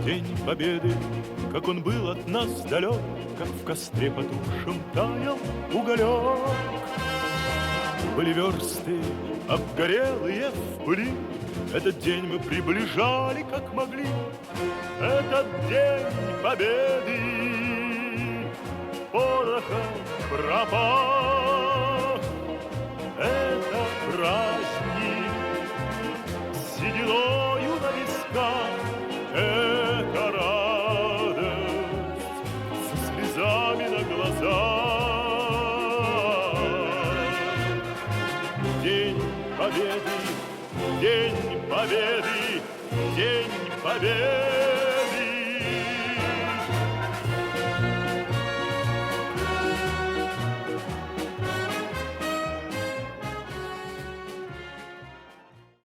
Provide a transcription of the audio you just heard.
День Победы, как он был от нас далек, как в костре потухшем таял уголек. Были версты, обгорелые в пыли, этот день мы приближали, как могли. Этот день Победы порохом пропах. Это праздник с сединою на висках, это радость со слезами на глазах. День Победы, День Победы, День Победы.